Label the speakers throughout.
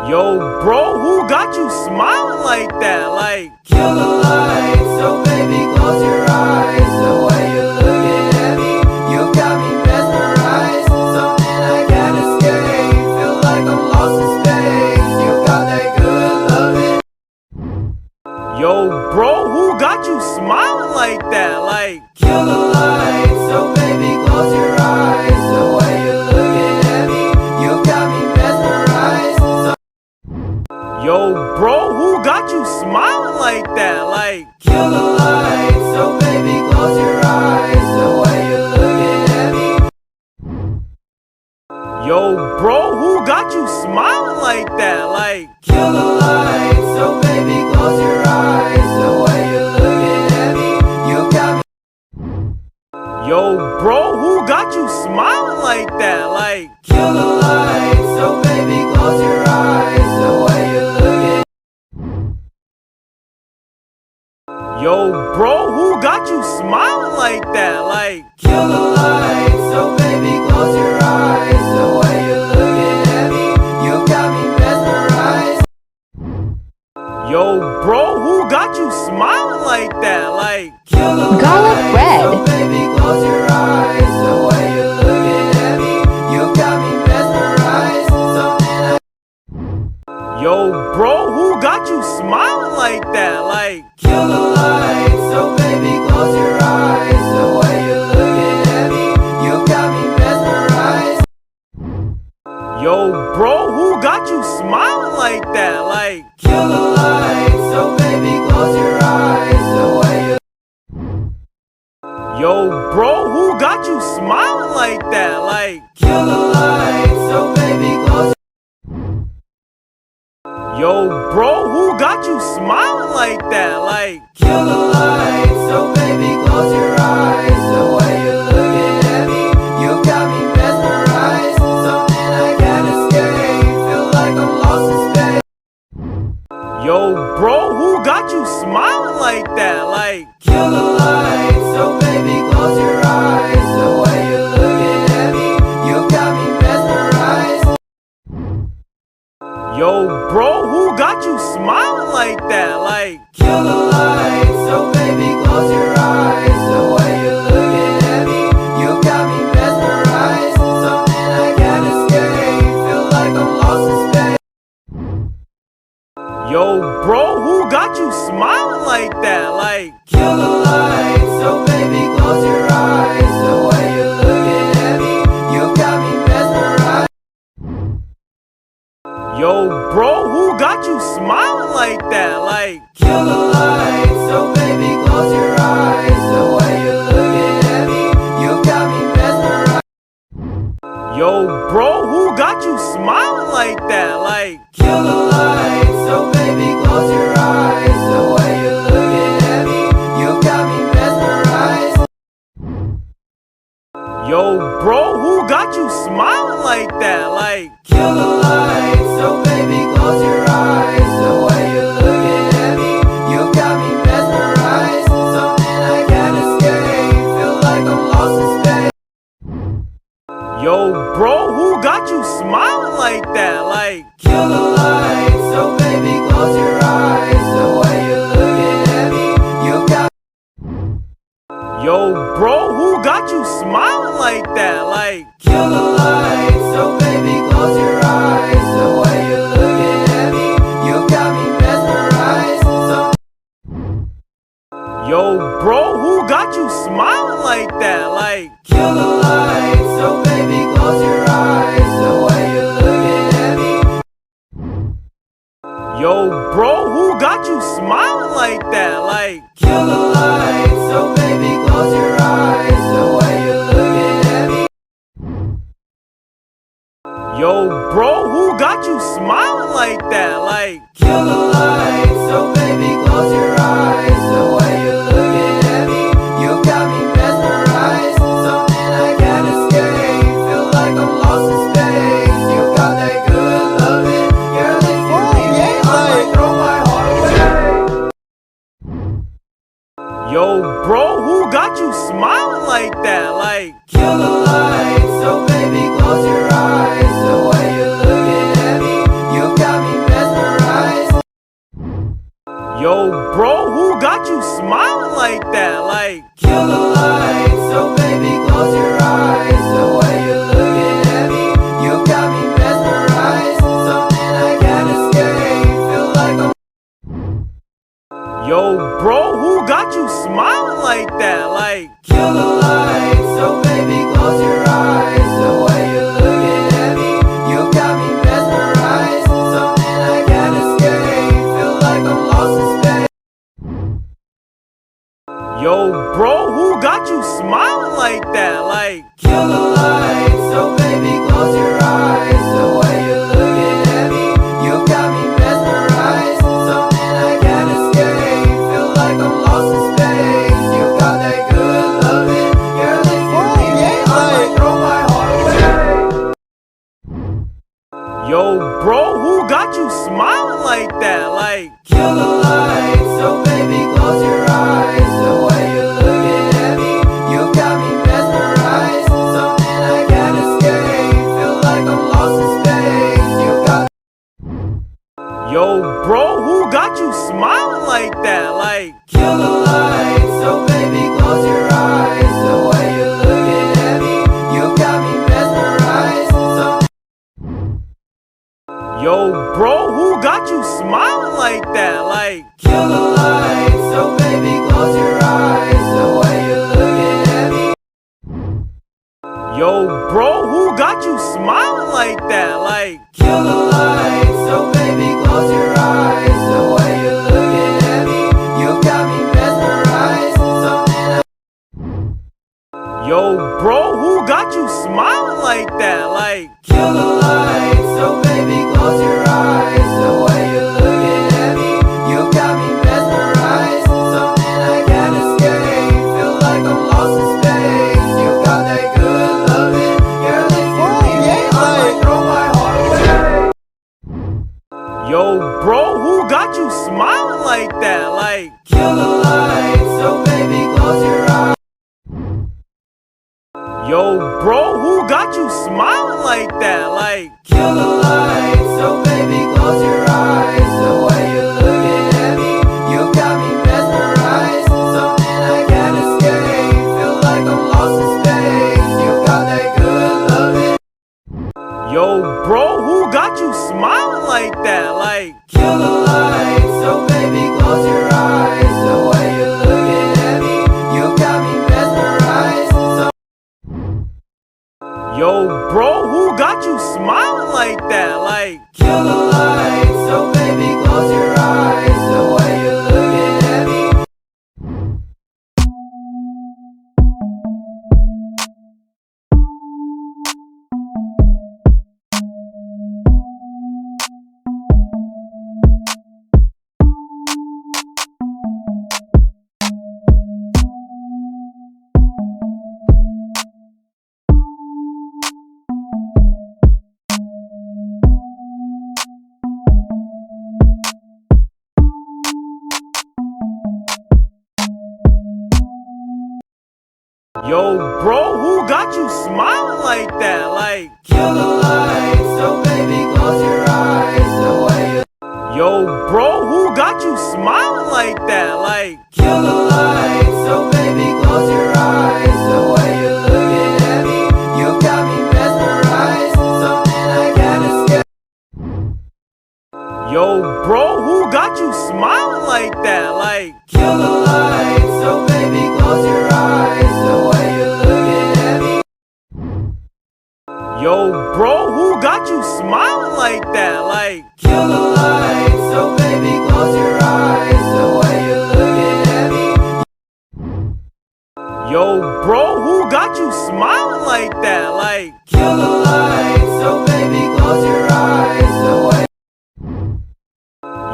Speaker 1: Yo, bro, who got you smiling like that? Like,
Speaker 2: kill the lights, so baby, close your eyes. The way you're looking at me, you got me mesmerized. Something I can't escape, feel like I'm lost in space. You got that good loving.
Speaker 1: yo, bro, who got you smiling like that? Like,
Speaker 2: kill the lights, so baby, close your eyes. The way you're looking at me, you got me mesmerized.
Speaker 1: yo, bro, who got you smiling like that? Like,
Speaker 2: kill the lights, so baby, close your eyes. The way you're looking at me.
Speaker 1: yo, bro, who got you smiling like that? Like,
Speaker 2: kill the lights, so baby, close your eyes. The way you're looking at me, you got me.
Speaker 1: yo, bro, who got you smiling like that? Like,
Speaker 2: kill the lights, so baby, close your eyes. The way you're looking.
Speaker 1: yo, bro, who got you smiling like that? Like,
Speaker 2: kill the lights, so baby, close your eyes. The way you're looking at me, you got me mesmerized.
Speaker 1: yo, bro, who got you smiling like that? Like,
Speaker 2: kill the
Speaker 3: Garlic
Speaker 2: lights,
Speaker 3: bread.
Speaker 2: so baby, close your eyes. The way you're looking at me, you got me mesmerized. Something I.
Speaker 1: yo, bro, who got you smiling like that? Like,
Speaker 2: kill the lights, so baby, close your eyes. The way you're looking at me, you got me mesmerized.
Speaker 1: yo, bro, who got you smiling like that? Like,
Speaker 2: kill the lights, so baby, close your eyes. The way you're.
Speaker 1: yo, bro, who got you smiling like that? Like,
Speaker 2: kill the lights, so baby, close.
Speaker 1: yo, bro, who got you smiling like that? Like,
Speaker 2: kill the lights, so baby, close your eyes. The way you're looking at me, you got me mesmerized. Something I can't escape, feel like I'm lost in space.
Speaker 1: yo, bro, who got you smiling like that? Like,
Speaker 2: kill the lights, so baby, close your eyes. The way you're looking at me, you got me mesmerized.
Speaker 1: yo, bro, who got you smiling like that? Like,
Speaker 2: kill the lights, so baby, close your eyes. The way you're looking at me, you got me mesmerized. Something I can't escape, feel like I'm lost in space.
Speaker 1: yo, bro, who got you smiling like that? Like,
Speaker 2: kill the lights, so baby, close your eyes. The way you're looking at me, you got me mesmerized.
Speaker 1: yo, bro, who got you smiling like that? Like,
Speaker 2: kill the lights, so baby, close your eyes. The way you're looking at me, you got me mesmerized.
Speaker 1: yo, bro, who got you smiling like that? Like,
Speaker 2: kill the lights, so baby, close your eyes. The way you're looking at me, you got me mesmerized.
Speaker 1: yo, bro, who got you smiling like that? Like,
Speaker 2: kill the lights, so baby, close your eyes. The way you're looking at me, you got me mesmerized. Something I can't escape, feel like I'm lost in space.
Speaker 1: yo, bro, who got you smiling like that? Like,
Speaker 2: kill the lights, so baby, close your eyes. The way you're looking at me, you got.
Speaker 1: yo, bro, who got you smiling like that? Like,
Speaker 2: kill the lights, so baby, close your eyes. The way you're looking at me, you got me mesmerized.
Speaker 1: yo, bro, who got you smiling like that? Like,
Speaker 2: kill the lights, so baby, close your eyes. The way you're looking at me.
Speaker 1: yo, bro, who got you smiling like that? Like,
Speaker 2: kill the lights, so baby, close your eyes. The way you're looking at me.
Speaker 1: yo, bro, who got you smiling like that? Like,
Speaker 2: kill the lights, so baby, close your eyes. The way you're looking at me, you got me mesmerized. Something I can't escape, feel like I'm lost in space. You got that good loving, girl, if you leave me, I might throw my heart away.
Speaker 1: yo, bro, who got you smiling like that? Like,
Speaker 2: kill the lights, so baby, close your eyes. The way you're looking at me, you got me
Speaker 1: Yo, bro, who got you smiling like that? Like,
Speaker 2: kill the lights, so baby close your eyes. The way you're looking at me, you got me mesmerized. Something I can't escape, feel like I'm.
Speaker 1: yo, bro, who got you smiling like that? Like,
Speaker 2: Kill the lights, so baby close your eyes. The way you're looking at me, you got me mesmerized. Something I can't escape, feel like I'm lost in space.
Speaker 1: yo, bro, who got you smiling like that? Like,
Speaker 2: Kill the lights, so baby close your eyes. The way you're looking at me, you got me mesmerized. Something I can't escape, feel like I'm lost in space. You got that good loving, girl, if you leave me, I might throw my heart away.
Speaker 1: yo, bro, who got you smiling like that? Like,
Speaker 2: Kill the lights, so baby close your eyes. The way you're looking at me, you got me mesmerized. Something I can't escape, feel like I'm lost in space. You got.
Speaker 1: yo, bro, who got you smiling like that? Like,
Speaker 2: Kill the lights, so baby close your eyes. The way you're looking at me, you got me mesmerized.
Speaker 1: yo, bro, who got you smiling like that? Like,
Speaker 2: Kill the lights, so baby close your eyes. The way you're looking at me.
Speaker 1: yo, bro, who got you smiling like that? Like,
Speaker 2: Kill the lights, so baby close your eyes. The way you're looking at me, you got me mesmerized. Something I.
Speaker 1: yo, bro, who got you smiling like that? Like,
Speaker 2: Kill the lights, so baby close your eyes. The way you're looking at me, you got me mesmerized. Something I can't escape, feel like I'm lost in space. You got that good loving, girl, if you leave me, I might throw my heart away.
Speaker 1: yo, bro, who got you smiling like that? Like,
Speaker 2: Kill the lights, so baby close your eyes.
Speaker 1: yo, bro, who got you smiling like that? Like,
Speaker 2: Kill the lights, so baby close your eyes. The way you're looking at me, you got me mesmerized. Something I can't escape, feel like I'm lost in space. You got that good loving.
Speaker 1: yo, bro, who got you smiling like that? Like,
Speaker 2: Kill the lights, so baby close your eyes. The way you're looking at me, you got me mesmerized.
Speaker 1: yo, bro, who got you smiling like that? Like,
Speaker 2: Kill the lights, so baby close your eyes. The way you're looking at me.
Speaker 1: yo, bro, who got you smiling like that? Like,
Speaker 2: Kill the lights, so baby close your eyes. The way you're.
Speaker 1: yo, bro, who got you smiling like that? Like,
Speaker 2: Kill the lights, so baby close your eyes. The way you're looking at me, you got me mesmerized. Something I can't escape.
Speaker 1: yo, bro, who got you smiling like that? Like,
Speaker 2: Kill the lights, so baby close your eyes. The way you're looking at me.
Speaker 1: yo, bro, who got you smiling like that? Like,
Speaker 2: Kill the lights, so baby close your eyes. The way you're looking at me.
Speaker 1: yo, bro, who got you smiling like that? Like,
Speaker 2: Kill the lights, so baby close your eyes. The way.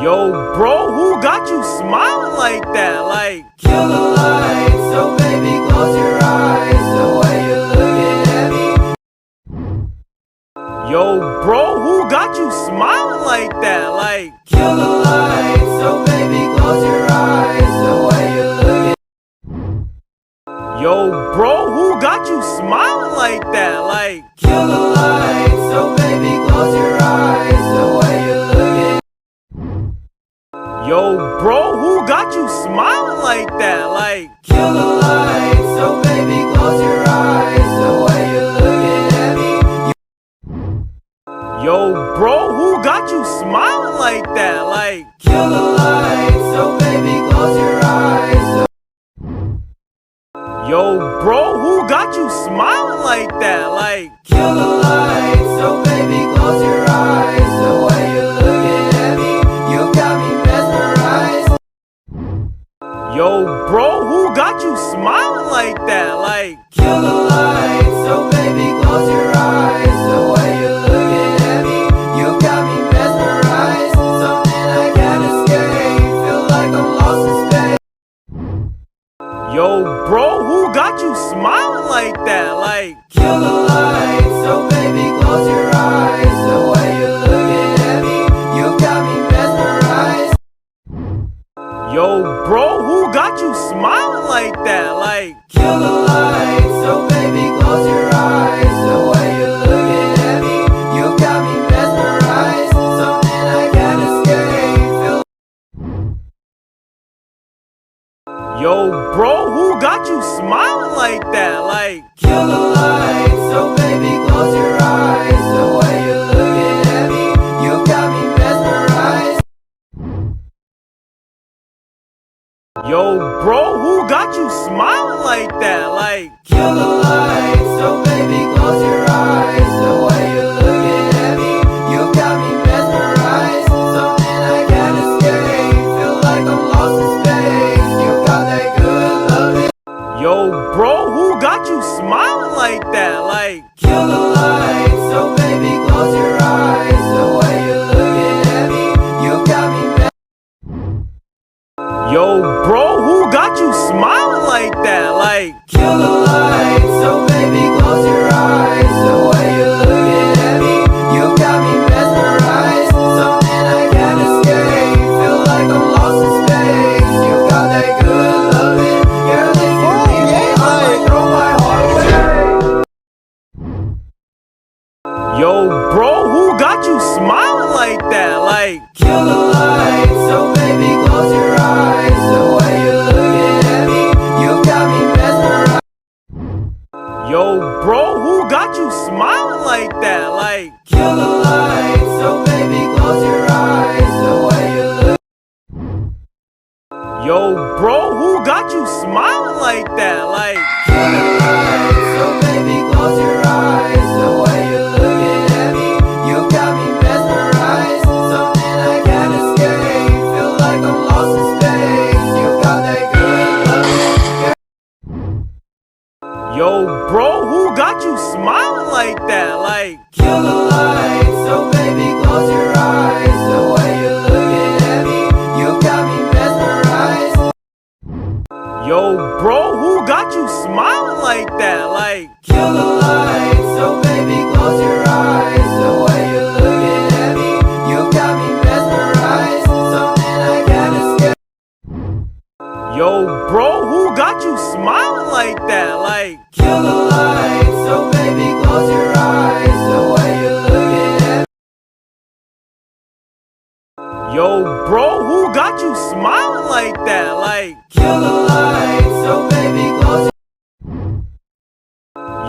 Speaker 1: yo, bro, who got you smiling like that? Like,
Speaker 2: Kill the lights, so baby close your eyes. The way you're looking at me.
Speaker 1: yo, bro, who got you smiling like that? Like,
Speaker 2: Kill the lights, so baby close your eyes. The way you're looking.
Speaker 1: yo, bro, who got you smiling like that? Like,
Speaker 2: Kill the lights, so baby close your eyes. The way you're looking.
Speaker 1: yo, bro, got you smiling like that? Like,
Speaker 2: kill the lights, so baby close your eyes. The way you're looking at me.
Speaker 1: yo, bro, who got you smiling like that? Like,
Speaker 2: Kill the lights, so baby close your eyes.
Speaker 1: yo, bro, who got you smiling like that? Like,
Speaker 2: Kill the lights, so baby close your eyes. The way you're looking at me, you got me mesmerized.
Speaker 1: yo, bro, who got you smiling like that? Like,
Speaker 2: Kill the lights, so baby close your eyes. The way you're looking at me, you got me mesmerized. Something I can't escape, feel like I'm lost in space.
Speaker 1: yo, bro, who got you smiling like that? Like,
Speaker 2: Kill the lights, so baby close your eyes. The way you're looking at me, you got me mesmerized.
Speaker 1: yo, bro, who got you smiling like that? Like,
Speaker 2: Kill the lights, so baby close your eyes. The way you're looking at me, you got me mesmerized. Something I can't escape, feel.
Speaker 1: yo, bro, who got you smiling like that? Like,
Speaker 2: Kill the lights, so baby close your eyes. The way you're looking at me, you got me mesmerized.
Speaker 1: yo, bro, who got you smiling like that? Like,
Speaker 2: Kill the lights, so baby close your eyes. The way you're looking at me, you got me mesmerized. Something I can't escape, feel like I'm lost in space. You got that good loving.
Speaker 1: yo, bro, who got you smiling like that? Like,
Speaker 2: Kill the lights, so baby close your eyes. The way you're looking at me, you got me
Speaker 1: yo, bro, who got you smiling like that? Like,
Speaker 2: Kill the lights, so baby close your eyes. The way you're looking at me, you got me mesmerized. Something I can't escape, feel like I'm lost in space. You got that good loving, girl, if you leave me, I might throw my heart away.
Speaker 1: yo, bro, who got you smiling like that? Like,
Speaker 2: Kill the lights, so baby close your eyes. The way you're looking at me, you got me mesmerized.
Speaker 1: yo, bro, who got you smiling like that? Like,
Speaker 2: Kill the lights, so baby close your eyes. The way you're looking.
Speaker 1: yo, bro, who got you smiling like that? Like,
Speaker 2: Kill the lights, so baby close your eyes. The way you're looking at me, you got me mesmerized. Something I can't escape, feel like I'm lost in space. You got that good loving.
Speaker 1: yo, bro, who got you smiling like that? Like,
Speaker 2: Kill the lights, so baby close your eyes. The way you're looking at me, you got me mesmerized.
Speaker 1: yo, bro, who got you smiling like that? Like,
Speaker 2: Kill the lights, so baby close your eyes. The way you're looking at me, you got me mesmerized. Something I can't escape.
Speaker 1: yo, bro, who got you smiling like that? Like,
Speaker 2: Kill the lights, so baby close your eyes. The way you're looking at me.
Speaker 1: yo, bro, who got you smiling like that? Like,
Speaker 2: Kill the lights, so baby close.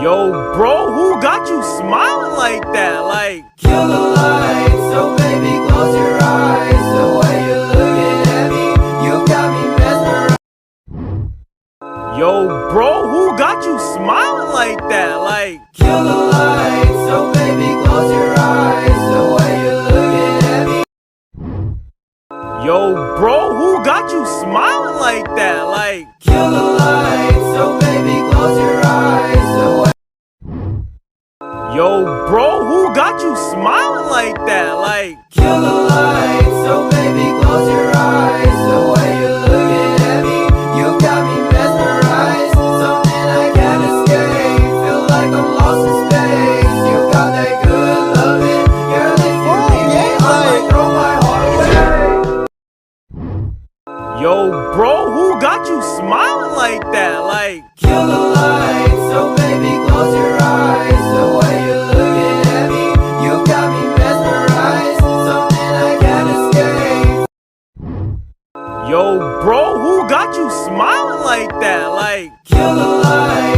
Speaker 1: yo, bro, who got you smiling like that? Like,
Speaker 2: Kill the lights, so baby close your eyes. The way you're looking at me, you got me mesmerized.
Speaker 1: yo, bro, who got you smiling like that? Like,
Speaker 2: Kill the lights, so baby close your eyes. The way you're looking at me.
Speaker 1: yo, bro, who got you smiling like that? Like,
Speaker 2: Kill the lights, so baby close your eyes. The way.
Speaker 1: yo, bro, who got you smiling like that? Like,
Speaker 2: Kill the lights, so baby close your eyes. The way you're looking at me, you got me mesmerized. Something I can't escape, feel like I'm lost in space. You got that good loving, girl, if you leave me, I might throw my heart away.
Speaker 1: yo, bro, who got you smiling like that? Like,
Speaker 2: Kill the lights, so baby close your eyes. The way you're looking at me, you got me mesmerized. Something I can't escape.
Speaker 1: Yo, bro, who got you smiling like that? Like,
Speaker 2: Kill the light.